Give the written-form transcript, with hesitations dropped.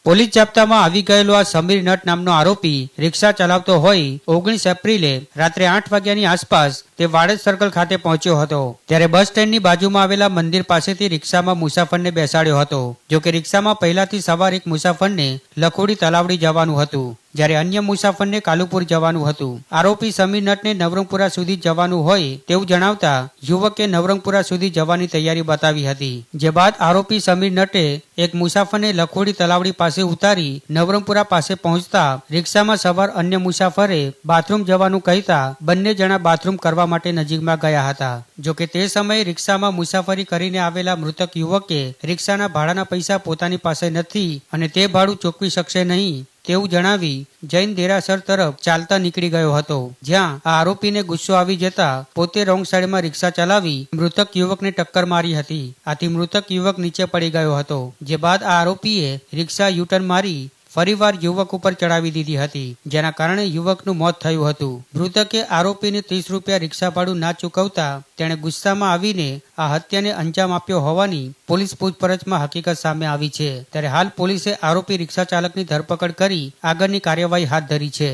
Police જાપ્તામાં આવી ગયેલો આ સમીર નટ નામનો આરોપી રિક્ષા ચલાવતો હોય 19 એપ્રિલે રાત્રે 8 વાગ્યાની આસપાસ તે વાડજ સર્કલ ખાતે પહોંચ્યો હતો। ત્યારે બસ સ્ટેન્ડની બાજુમાં આવેલા મંદિર પાસેથી રિક્ષામાં મુસાફરને બેસાડ્યો હતો। જો કે રિક્ષામાં પહેલાથી સવાર એક મુસાફરને લખોડી તલાવડી જવાનું હતું, જ્યારે અન્ય મુસાફરને કાલુપુર જવાનું હતું। આરોપી સમીર નટને નવરંગપુરા સુધી જવાનું હોય તેવું જણાવતા યુવકે નવરંગપુરા સુધી જવાની તૈયારી બતાવી હતી। જે બાદ આરોપી સમીર નટે એક મુસાફરને લખોડી તલાવડી પાસે ઉતારી નવરંગપુરા પાસે પહોંચતા રિક્ષામાં સવાર અન્ય મુસાફરે બાથરૂમ જવાનું કહેતા બંને જણા બાથરૂમ કરવા માટે નજીકમાં ગયા હતા। જો કે તે સમયે રિક્ષામાં મુસાફરી કરીને આવેલા મૃતક યુવકે રિક્ષાના ભાડાના પૈસા પોતાની પાસે નથી અને તે ભાડું ચૂકવી શકશે નહીં તેવું જણાવી જૈન દેરાસર તરફ ચાલતા નીકળી ગયો હતો, જ્યાં આ આરોપીને ગુસ્સો આવી જતા પોતે રોંગ સાઈડમાં રિક્ષા ચલાવી મૃતક યુવકને ટક્કર મારી હતી। આથી મૃતક યુવક નીચે પડી ગયો હતો। જે બાદ આ આરોપીએ રિક્ષા યુટર્ન મારી ફરીવાર યુવક ઉપર ચડાવી દીધી હતી, જેના કારણે યુવકનું મોત થયું હતું। મૃતકે આરોપીને 30 રૂપિયા રિક્ષા ભાડું ના ચૂકવતા તેણે ગુસ્સામાં આવીને આ હત્યાને અંજામ આપ્યો હોવાની પોલીસ પૂછપરછમાં હકીકત સામે આવી છે। ત્યારે હાલ પોલીસે આરોપી રિક્ષા ચાલકની ધરપકડ કરી આગળની કાર્યવાહી હાથ ધરી છે।